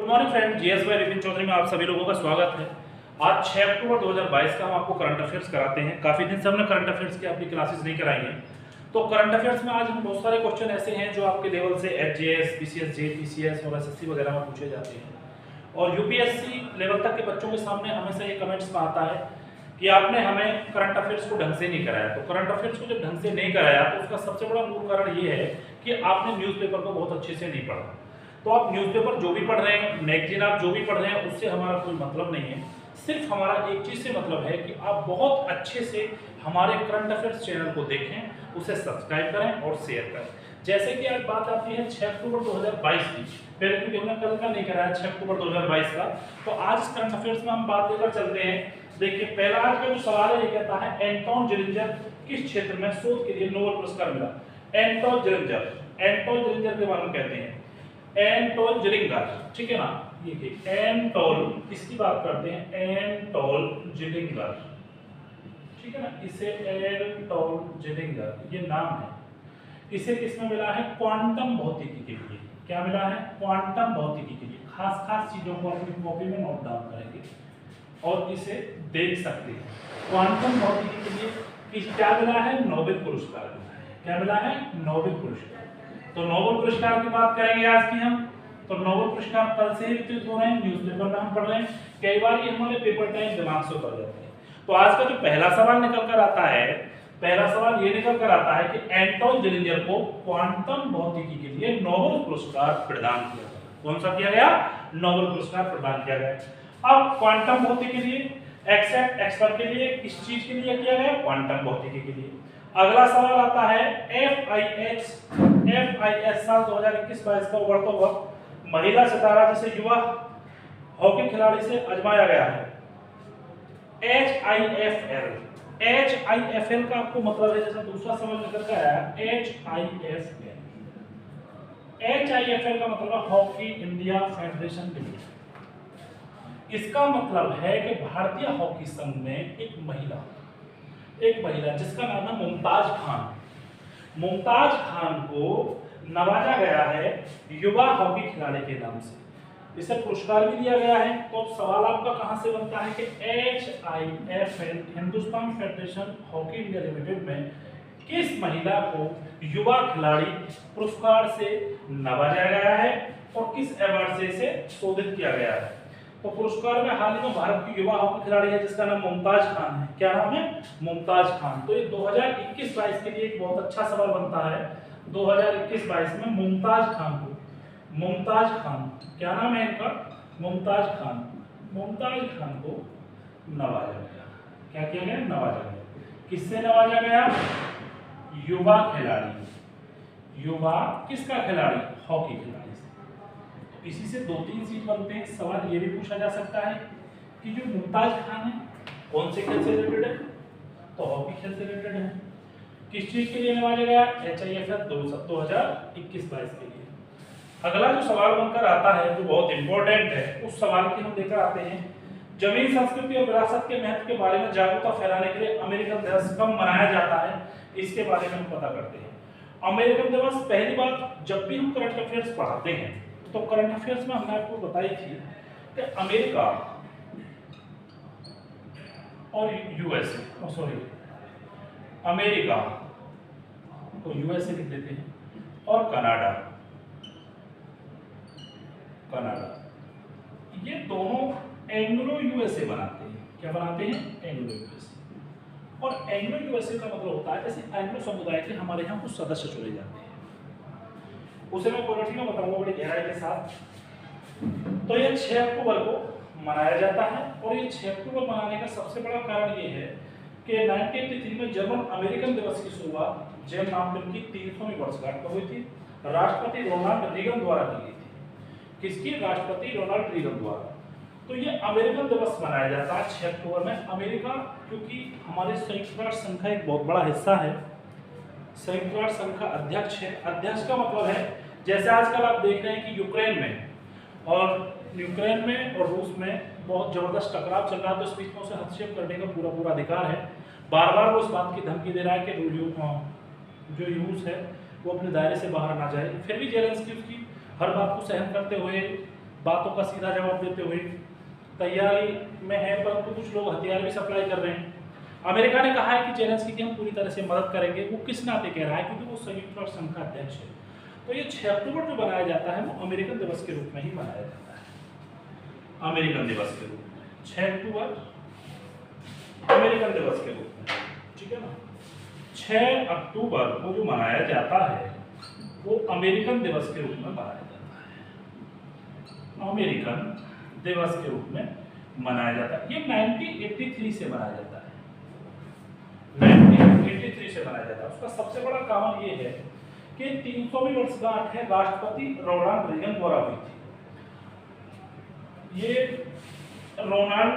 Morning friend, GS by Vipin Chaudhary में आप सभी लोगों का स्वागत है। आज 6 अक्टूबर 2022 का हम आपको करंट अफेयर्स कराते हैं। काफी दिन से हमने करंट अफेयर्स की अपनी क्लासेस नहीं कराई हैं, तो करंट अफेयर्स में आज हम बहुत सारे क्वेश्चन ऐसे हैं जो आपके लेवल से एचजेएस, बीसीएस, जेपीसीएस और एसएससी वगैरह में पूछे जाते हैं। और यूपीएससी लेवल तक के बच्चों के सामने हमेशा ये कमेंट्स में आता है कि आपने हमें करंट अफेयर्स को ढंग से नहीं कराया। तो करंट अफेयर्स को जब ढंग से नहीं कराया तो उसका सबसे बड़ा मूल कारण ये है कि आपने न्यूज़पेपर को बहुत अच्छे से नहीं पढ़ा। तो आप न्यूज़पेपर जो भी पढ़ रहे हैं, मैगजीन आप जो भी पढ़ रहे हैं, उससे हमारा कोई मतलब नहीं है। सिर्फ हमारा एक चीज़ से मतलब है कि आप बहुत अच्छे से हमारे करंट अफेयर्स चैनल को देखें, उसे सब्सक्राइब करें और शेयर करें। जैसे कि आज बात आती है 6 अक्टूबर 2022 की, पहले क्योंकि हमने कल का नहीं कराया 6 अक्टूबर 2022 का, तो आज करंट अफेयर्स में हम बात लेकर चलते हैं। देखिए, पहला आज का जो सवाल है ये कहता है एंटोन जेरिंजर किस क्षेत्र में शोध के लिए नोबेल पुरस्कार मिला। एंटोन जेरिंजर के बारे में कहते हैं एंटोन जेरिंगर, ठीक है ना। ये एंटोन किसकी बात करते हैं, एंटोन जेरिंगर, ठीक है ना। इसे एंटोन जेरिंगर ये नाम है। इसे किसमें मिला है, क्वांटम भौतिकी के लिए। क्या मिला है, क्वांटम भौतिकी के लिए। खास चीजों को अपनी कॉपी में नोट डाउन करेंगे और इसे देख सकते हैं। क्वांटम भौतिकी के लिए किस क्या मिला है, नोबेल पुरस्कार मिला है। क्या मिला है, नोबेल पुरस्कार। तो नोबेल पुरस्कार की बात करेंगे आज की हम। तो नोबेल पुरस्कार कल से ही वितरित हो रहे हैं, न्यूज़पेपर में हम पढ़ रहे हैं। कई बार ये हमारे पेपर टाइम दिमाग से उतर जाते हैं। तो आज का जो पहला सवाल निकल कर आता है, पहला सवाल ये निकल कर आता है कि एंटोन जेरिंजर को क्वांटम भौतिकी के लिए नोबेल पुरस्कार प्रदान किया गया। कौन सा किया गया, नोबेल पुरस्कार प्रदान किया गया। अब क्वांटम भौतिकी के लिए, एक्सपर्ट के लिए, किस चीज के लिए किया गया, क्वांटम भौतिकी के लिए। अगला सवाल आता है एफआईएच साल 2021-22 का उभरता हुआ महिला सितारा जिसे युवा हॉकी खिलाड़ी से आजमाया गया है। एचआईएफएल का आपको मतलब है, जैसे दूसरा सवाल निकल कर आया एचआईएफएल का मतलब है हॉकी इंडिया फेडरेशन लिमिटेड। इसका मतलब है कि भारतीय हॉकी संघ में एक महिला जिसका नाम है मुमताज खान को नवाजा गया है युवा हॉकी खिलाड़ी के नाम से। इसे पुरस्कार भी दिया गया है। तो सवाल आपका कहां से बनता है कि HIFL Hindustan Federation Hockey India Limited में किस महिला को युवा खिलाड़ी पुरस्कार से नवाजा गया है और किस अवार्ड से इसे शोधित किया गया है। तो पुरस्कार में हाल ही में भारत की युवा हॉकी खिलाड़ी है जिसका नाम मुमताज खान है। क्या नाम है, मुमताज खान। तो ये 2021-22 के लिए एक बहुत अच्छा सवाल बनता है। 2021-22 में मुमताज खान क्या नाम है इनका, मुमताज खान को नवाजा गया। क्या किया गया, नवाजा गया। किससे नवाजा गया, युवा खिलाड़ी। युवा किसका खिलाड़ी, हॉकी खिलाड़ी। इसी से 2-3 चीज बनते हैं। सवाल ये भी पूछा जा सकता है कि जो मुमताज खान है कौन से खेल से रिलेटेड है, तो हॉकी खेल से रिलेटेड है। किस चीज के लिए नवाजा गया, एचआईएफएल 2021-22 के लिए। अगला जो सवाल बनकर आता है जो बहुत इंपॉर्टेंट है, उस सवाल की हम लेकर आते हैं जमीन संस्कृति और विरासत के महत्व के बारे में जागरूकता फैलाने के लिए अमेरिकन दिवस कब मनाया जाता है, इसके बारे में हम पता करते हैं। अमेरिकन दिवस पहली बार जब भी हम करंट अफेयर्स पढ़ाते हैं तो करंट अफेयर्स में हमने आपको बताई थी कि अमेरिका और अमेरिका तो यूएसए लिख देते हैं और कनाडा ये दोनों एंग्लो यूएसए बनाते हैं। क्या बनाते हैं, एंग्लो यूएसए। और एंग्लो यूएसए का मतलब होता है जैसे एंग्लो समुदाय के हमारे यहाँ कुछ सदस्य चुने जाते हैं, उसे मैं पॉलिटिक्स में बताऊंगा बड़ी गहराई के साथ। तो ये 6 अक्टूबर को मनाया जाता है और ये 6 अक्टूबर मनाने का सबसे बड़ा कारण ये है कि 1983 में जर्मन अमेरिकन दिवस की शुरुआत जेम नामपन की 300वीं वर्षगांठ पर हुई थी। राष्ट्रपति रोनाल्ड रीगन द्वारा की गई थी। किसकी, राष्ट्रपति रोनाल्ड रीगन द्वारा। तो ये अमेरिकन दिवस मनाया जाता है 6 अक्टूबर में। अमेरिका क्योंकि हमारे संयुक्त राष्ट्र संघ का एक बहुत बड़ा हिस्सा है, संयुक्त राष्ट्र संघ का अध्यक्ष है। अध्यक्ष का मतलब है जैसे आजकल आप देख रहे हैं कि यूक्रेन में और रूस में बहुत जबरदस्त टकराव चल रहा है, तो इस बीच में उसे हस्तक्षेप करने का पूरा अधिकार है। बार वो इस बात की धमकी दे रहा है कि जो रूस है वो अपने दायरे से बाहर ना जाए। फिर भी जेलेंस्की उसकी हर बात को सहन करते हुए बातों का सीधा जवाब देते हुए तैयारी में है, परंतु कुछ लोग हथियार भी सप्लाई कर रहे हैं। अमेरिका ने कहा है कि जेलेंस्की की हम पूरी तरह से मदद करेंगे। वो किस नाते कह रहा है? क्योंकि वो संयुक्त राष्ट्र संघ का अध्यक्ष है। तो ये 6 अक्टूबर जो बनाया जाता है वो अमेरिकन दिवस के रूप में ही मनाया जाता है। अमेरिकन दिवस के रूप में 6 अक्टूबर अमेरिकन दिवस के रूप में, ठीक है ना। 6 अक्टूबर को जो मनाया जाता है वो अमेरिकन दिवस के रूप में मनाया जाता है। अमेरिकन दिवस के रूप में मनाया जाता है। ये 1983 से मनाया जाता है। 1983 से मनाया जाता है। उसका सबसे बड़ा कारण ये है कि 300वीं वर्षगांठ है राष्ट्रपति रोनाल्ड रीगन द्वारा हुई थी। ये रोनाल्ड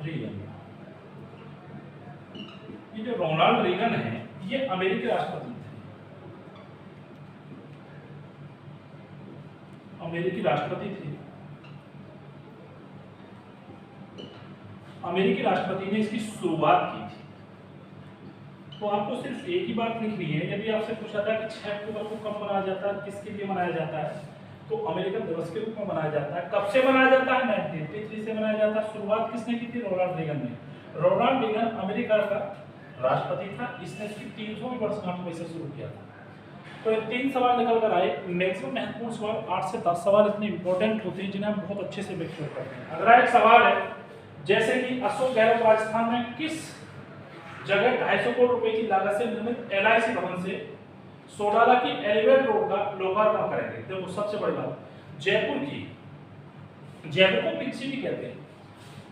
रीगन, ये जो रोनाल्ड रीगन है ये अमेरिकी राष्ट्रपति थे। अमेरिकी राष्ट्रपति थे। अमेरिकी राष्ट्रपति ने इसकी शुरुआत की थी। तो आपको सिर्फ एक ही बात लिखनी है। यदि आपसे पूछा था कि 6 अक्टूबर को कब मनाया जाता है, किसके लिए मनाया जाता है, तो अमेरिकन दिवस के रूप में मनाया जाता है। कब से मनाया जाता है? 1983 से मनाया जाता है। शुरुआत किसने की थी? रोनाल्ड रीगन ने। रोनाल्ड रीगन अमेरिका का राष्ट्रपति था। इसने इसकी 300वीं वर्षगांठ में इसे शुरू किया था। तो ये 3 सवाल निकल कर आए। मैक्सिमम महत्वपूर्ण सवाल 8 से 10 सवाल इतने इंपॉर्टेंट होते हैं जिन्हें हम बहुत अच्छे से मेक श्योर करते हैं। अगला एक सवाल है जैसे कि अशोक गहलोत राजस्थान में किस जगह 250 करोड़ रुपए की लागत से निर्मित LIC भवन से सोडाला की एलिवेटेड रोड का लोकार्पण करेंगे? देखो सबसे बड़ी बात, जयपुर की, जयपुर को पिंक सिटी कहते हैं।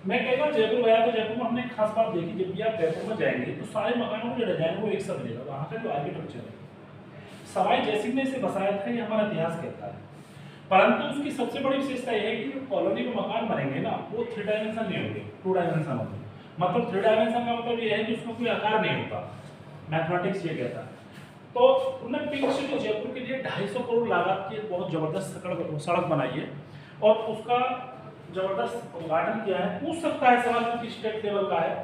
मैं कई बार जयपुर गया तो जयपुर में हमने एक खास बात देखी, जब भी आप जयपुर में जाएंगे तो सारे मकानों का जो डिजाइन वो एक सा मिलेगा। वहाँ का जो आर्किटेक्चर है, सवाई जयसिंह ने इसे बसाया था, ये हमारा इतिहास कहता है। परंतु उसकी सबसे बड़ी विशेषता यह है कि जो कॉलोनी में मकान बनेंगे ना वो 3 डायमेंशन नहीं होंगे, 2 डायमेंशन होंगे। मतलब 3 डायमेंशन का मतलब ये है कि उसमें कोई आकार नहीं होता, मैथमेटिक्स ये कहता है। तो उन्होंने पिंक सिटी जयपुर के लिए 250 करोड़ लागत की बहुत जबरदस्त सड़क बनाई है और उसका जबरदस्त उद्घाटन किया है। पूछ सकता है सवाल क्योंकि स्टेट लेवल का है,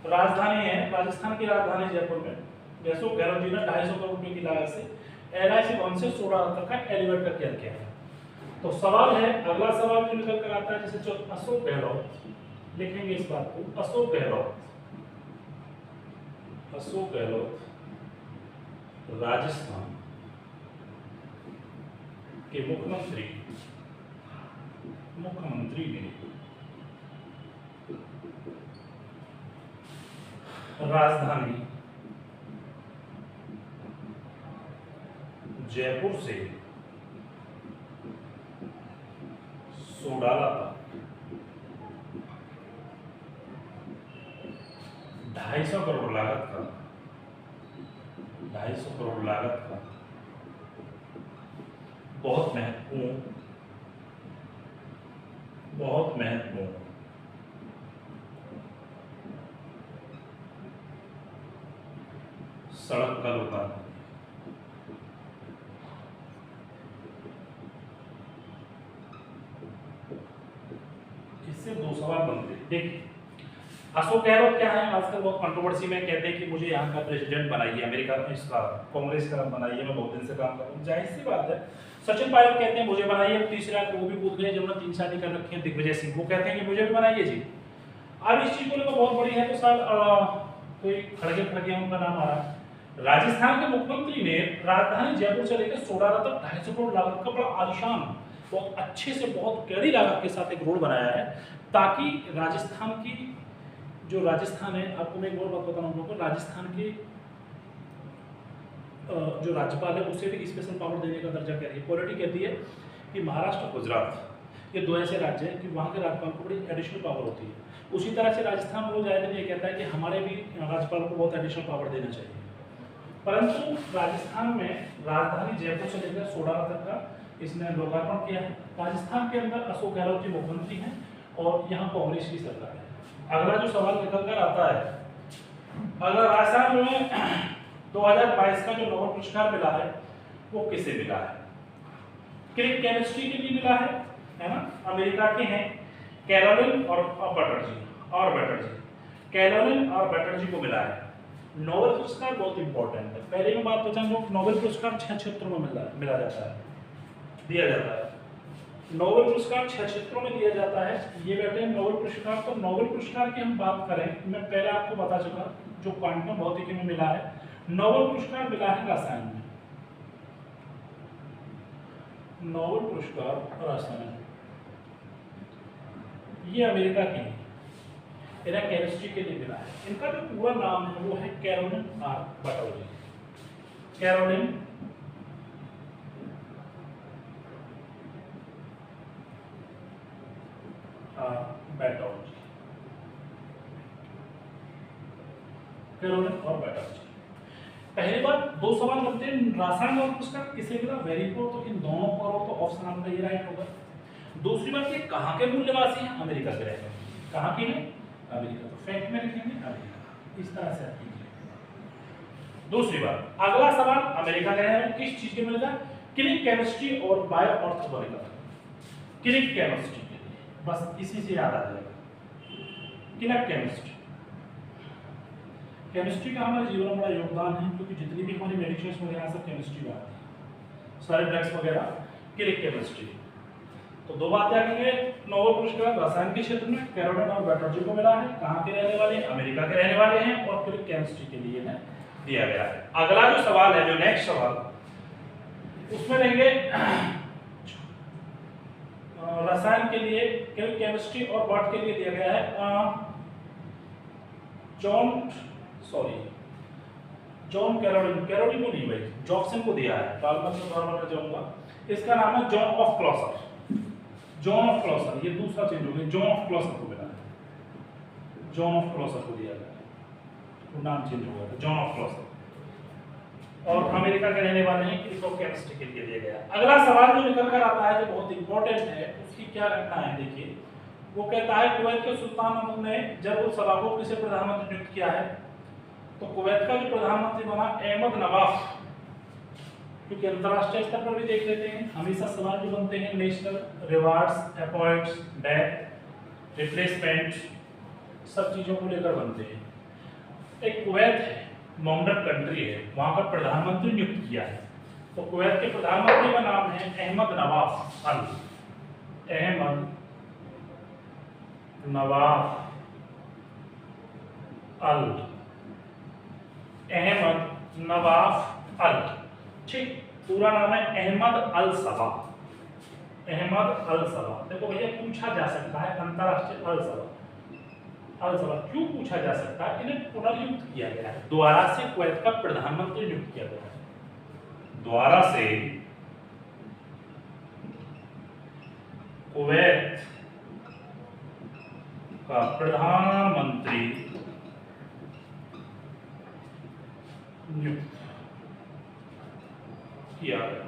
राजधानी है, राजस्थान की राजधानी जयपुर में। अशोक गहलोत जी ने 250 करोड़ रुपए की लागत से LIC भवन से सोडाला तक का एलिवेटर का कार्य किया है। तो सवाल है, अगला सवाल जो निकल कर आता है जैसे अशोक गहलोत, लिखेंगे इस बात को, अशोक गहलोत राजस्थान के मुख्यमंत्री ने राजधानी जयपुर से सोडाला तक 250 करोड़ लागत का 250 करोड़ लागत का बहुत महत्वपूर्ण सड़क का लोकार्पण। इससे 2 सवाल बनते हैं। देखिए अशोक गहलोत क्या है, आजकल बहुत कंट्रोवर्सी में कहते हैं कि मुझे यहाँ का प्रेसिडेंट बनाइए, अमेरिका में इसका कांग्रेस का बनाइए, मैं बहुत दिन से काम कर रहा हूँ। जाहिर सी बात है। सचिन पायलट कहते हैं मुझे बनाइए, तीसरा वो भी कूद गए जिन्होंने 3 शादी कर रखी है, दिग्विजय सिंह, वो कहते हैं कि मुझे भी बनाइए जी। अब इस चीज को लेकर बहुत बड़ी है तो सर कोई खड़गे उनका नाम आ रहा है। राजस्थान के मुख्यमंत्री ने राजधानी जयपुर से लेकर सोडाला तक 250 करोड़ लागत का बड़ा आलिशान, बहुत अच्छे से, बहुत कड़ी लागत के साथ एक रोड बनाया है ताकि राजस्थान की जो राजस्थान है, आपको मैं एक और बात बताना हूँ, राजस्थान के जो राज्यपाल है उसे भी स्पेशल पावर देने का दर्जा कह रही है। पॉलिटी कहती है कि महाराष्ट्र, गुजरात ये 2 ऐसे राज्य हैं कि वहाँ के राज्यपाल को बड़ी एडिशनल पावर होती है। उसी तरह से राजस्थान रोज आए दिन ये कहता है कि हमारे भी राज्यपाल को बहुत एडिशनल पावर देना चाहिए। परंतु राजस्थान में राजधानी जयपुर से लेकर सोडाला तक का इसने लोकार्पण किया है। राजस्थान के अंदर अशोक गहलोत जी मुख्यमंत्री हैं और यहाँ कांग्रेस की सरकार है। अगला जो सवाल निकल कर आता है, अगर राजस्थान में 2022 का जो नोबेल पुरस्कार मिला है वो किसे मिला है? केमिस्ट्री के लिए मिला है ना, अमेरिका के हैं कैरोलिन और बैटर्जी, कैरोलिन और बैटर्जी को मिला है। नोबेल पुरस्कार बहुत इंपॉर्टेंट है। पहले मैं बात बताऊंगा, नोबेल पुरस्कार 6 क्षेत्रों में मिला जाता है। दिया जाता है। नोबेल पुरस्कार 6 क्षेत्रों में दिया जाता है। ये बैठे हैं नोबेल पुरस्कार। तो नोबेल पुरस्कार की हम बात करें, मैं पहले आपको बता चुका जो क्वांटम भौतिकी में मिला है, नोबेल पुरस्कार मिला है रसायन में। नोबेल पुरस्कार रसायन ये अमेरिका की है, इन्हें केमिस्ट्री के लिए मिला है। इनका जो पूरा नाम है वो है कैरोलिन आर बर्टोल्डी। कैरोलिन बर्टोल्डी, कैरोलिन और बर्टोल्डी। पहली बात, दो सवाल बनते हैं, रसायन और पुरस्कार किसे मिला, वेरी को, तो इन दोनों को करो तो ऑप्शन आपका ये राइट होगा। दूसरी बात, ये कहाँ के मूल निवासी हैं, अमेरिका के रहने वाले। कहाँ के हैं, अमेरिका। तो फैक्ट में लिखेंगे अमेरिका, इस तरह से आप कीजिए। दूसरी बात, अगला सवाल अमेरिका के रहने वाले किस चीज के मिलेगा, क्लिनिक केमिस्ट्री और बायो ऑर्थोमोलिकुलर। क्लिनिक केमिस्ट्री के लिए बस इसी से याद आ जाएगा, क्लिनिक केमिस्ट्री। केमिस्ट्री का हमारे जीवन में बड़ा योगदान है, क्योंकि जितनी भी हमारी मेडिसिन वगैरह सब केमिस्ट्री में आती है, सारे ड्रग्स वगैरह क्लिनिक केमिस्ट्री। तो दो बातें आएंगे, नोबेल पुरस्कार रसायन के क्षेत्र में कैरोलिन और बर्टोल्डी को मिला है, कहाँ के रहने वाले हैं, अमेरिका के रहने वाले हैं, और क्लिनिक केमिस्ट्री के लिए है दिया गया है। अगला जो सवाल है, जो नेक्स्ट सवाल, उसमें रहेंगे रसायन के लिए, क्लिनिक केमिस्ट्री और बर्ट के लिए दिया गया है जॉन कैरोलिन को नहीं भाई, जॉक्सन को दिया है, बार-बार कर जाऊंगा। इसका नाम है जॉन ऑफ क्लॉसर। जॉन ऑफ क्लॉसर, ये दूसरा चेंज हो गया, जॉन ऑफ क्लॉसर को मिला है, जॉन ऑफ क्लॉसर को दिया गया, वो नाम चेंज हो गया था, जॉन ऑफ क्लॉसर। और अमेरिका के रहने वाले हैं, क्लिनिकल केमिस्ट्री के लिए दिया गया। अगला सवाल जो निकल कर आता है, जो बहुत इंपॉर्टेंट है, उसकी क्या घटना है, देखिए। वो कहता है कुवैत के सुल्तान महमूद ने जब उस सभा को किसे प्रधानमंत्री नियुक्त किया है, तो कुवैत का जो प्रधानमंत्री बना अहमद नवाफ। क्योंकि अंतरराष्ट्रीय स्तर पर भी देख लेते हैं, हमेशा सवाल जो बनते हैं national rewards, appoints, death, replacement, सब चीजों को लेकर बनते हैं। एक कुवैत है, मॉडर्न कंट्री है, वहां का प्रधानमंत्री नियुक्त किया है। तो कुवैत के प्रधानमंत्री का नाम है अहमद नवाफ अल। अहमद नवाफ अल, अहमद नवाफ अल, ठीक। पूरा नाम है अहमद अल सबा, अहमद अल सबा। देखो भैया, पूछा जा सकता है अंतरराष्ट्रीय अल सबा, अल सबा क्यों पूछा जा सकता है, इन्हें पुनर्नियुक्त किया गया है, दोबारा से कुवैत का प्रधानमंत्री नियुक्त किया गया है, दोबारा से कुवैत का प्रधानमंत्री नियुक्त किया गया,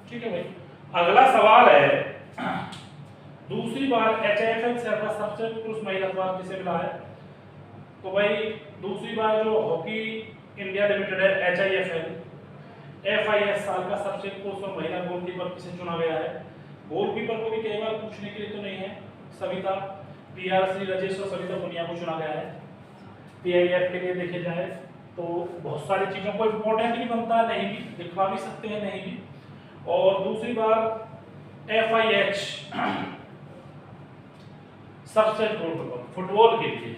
ठीक है भाई। अगला सवाल है, दूसरी बार HIFL से सबसे पुरुष महिला अखबार किसे मिला है, तो भाई दूसरी बार जो हॉकी इंडिया लिमिटेड है HIFL, FIS साल का सबसे पुरुष और महिला गोलकीपर किसे चुना गया है। गोलकीपर को भी कई बार पूछने के लिए तो नहीं है, सविता PR श्री राजेश और सविता पुनिया को चुना गया है। PIF के लिए देखे जाए तो बहुत सारी चीजों को इम्पोर्टेंट भी बनता है, नहीं भी लिखवा भी सकते हैं, नहीं भी। और दूसरी बार FIH सबसे गोलकीपर फुटबॉल के लिए,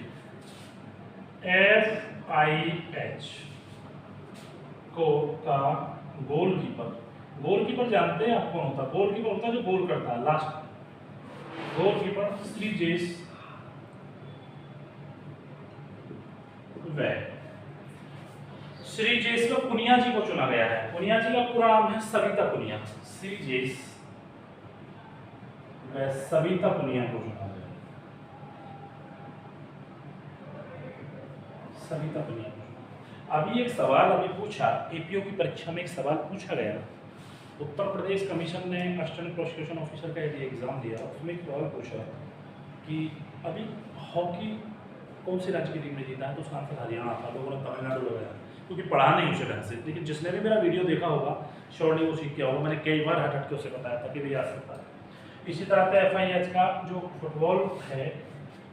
FIH को का गोलकीपर जानते हैं आप कौन होता है, गोलकीपर होता है जो गोल करता है लास्ट, गोलकीपर श्रीजेश वैद। श्रीजेश को पुनिया जी को चुना गया है, पुनिया जी का पूरा नाम है सविता पुनिया, श्रीजेश वैद सविता पुनिया को चुना गया, सविता पुनिया। अभी एक सवाल अभी पूछा, APO की परीक्षा में एक सवाल पूछा गया, उत्तर प्रदेश कमीशन ने असिस्टेंट प्रोसिक्यूशन ऑफिसर का यदि एग्जाम दिया, उसमें एक सवाल पूछा कि अभी हॉकी कौन से राज्य की टीम ने जीता है, तो उसका आंसर हरियाणा था, लोगों ने तमिलनाडु लगाया, क्योंकि पढ़ा नहीं उसे ढंग से। लेकिन जिसने भी मेरा वीडियो देखा होगा श्योरली वो सीख किया होगा, मैंने कई बार हट के उसे बताया था कि भी आ सकता है। इसी तरह से FIH का जो फुटबॉल है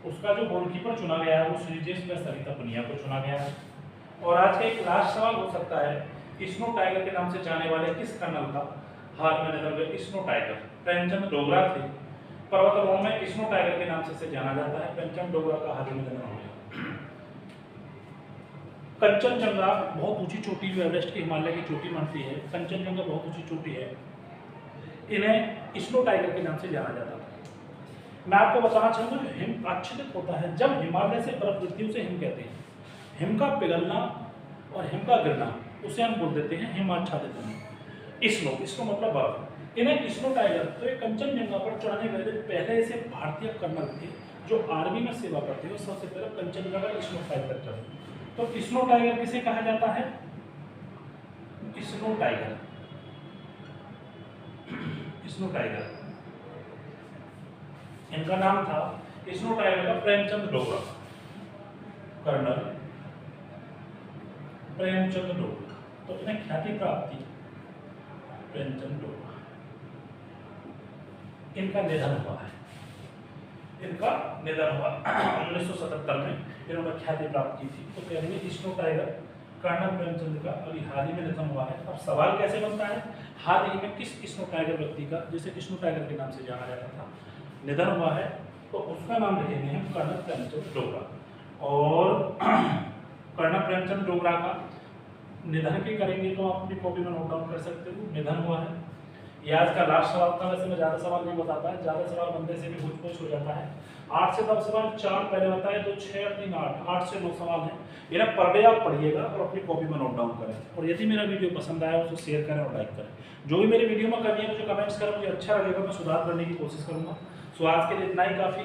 उसका जो गोलकीपर चुना गया है वो श्रीजेश में सविता पुनिया को चुना गया है। और आज का एक लास्ट सवाल हो सकता है स्नो टाइगर के नाम से जाने वाले किस कर्नल का हाल में निधन हुआ? स्नो टाइगर प्रेमचंद डोगरा थे। पर्वतारोहण में स्नो टाइगर के नाम से जाना जाता है। प्रेमचंद डोगरा का हाल में निधन हो गया। कंचनजंगा बहुत ऊंची चोटी जो एवरेस्ट की हिमालय की चोटी मानती है, कंचनजंगा बहुत ऊंची चोटी है, इन्हें स्नो टाइगर के नाम से जाना जाता था। मैं आपको बताना चाहूँगा हिम आच्छादित होता है जब हिमालय से बर्फ गिरती है, उसे हिम कहते हैं। हिम का पिघलना और हिम का गिरना उसे हम बोल देते हैं हिमाच्छादित होना। स्नो मतलब बर्फ। इन्हें स्नो टाइगर तो ये कंचनजंगा पर चढ़ने वाले पहले ऐसे भारतीय कर्नल थे जो आर्मी में सेवा करते हैं, सबसे पहले कंचनजंगा स्नो टाइगर चढ़े। तो स्नो टाइगर किसे कहा जाता है? स्नो टाइगर, स्नो टाइगर इनका नाम था। स्नो टाइगर का प्रेमचंद डोगरा, कर्नल प्रेमचंद डोगरा। तो इन्हें ख्याति प्राप्त थी प्रेमचंद डोगरा। इनका निधन हुआ है, इनका निधन हुआ 1977 में। इन्होंने ख्याति प्राप्त की थी। तो कहेंगे स्नो टाइगर कर्नल प्रेमचंद का अभी हाल ही में निधन हुआ है। अब सवाल कैसे बनता है? हाल ही में किस स्नो टाइगर व्यक्ति का, जैसे स्नो टाइगर के नाम से जाना जाता था, निधन हुआ है, तो उसका नाम लिखेंगे हम कर्नल प्रेमचंद डोगरा। और कर्नल प्रेमचंद डोगरा का निधन की करेंगे तो आप अपनी कॉपी में नोट डाउन कर सकते हो। निधन हुआ है। ये आज का लास्ट सवाल था। वैसे मैं ज़्यादा सवाल नहीं बताता है, ज़्यादा सवाल बनने से भी पूछ हो जाता है। 8 से 10 सवाल, 4 पहले बताए तो 6 3 8 8 से 9 सवाल हैं। इन्हें पर डे आप पढ़िएगा और अपनी कॉपी में नोट डाउन करें। और यदि मेरा वीडियो पसंद आया तो शेयर करें और लाइक करें। जो भी मेरे वीडियो में कमी है मुझे कमेंट्स करें, मुझे अच्छा लगेगा, मैं सुधार करने की कोशिश करूँगा। सो आज के लिए इतना ही काफ़ी।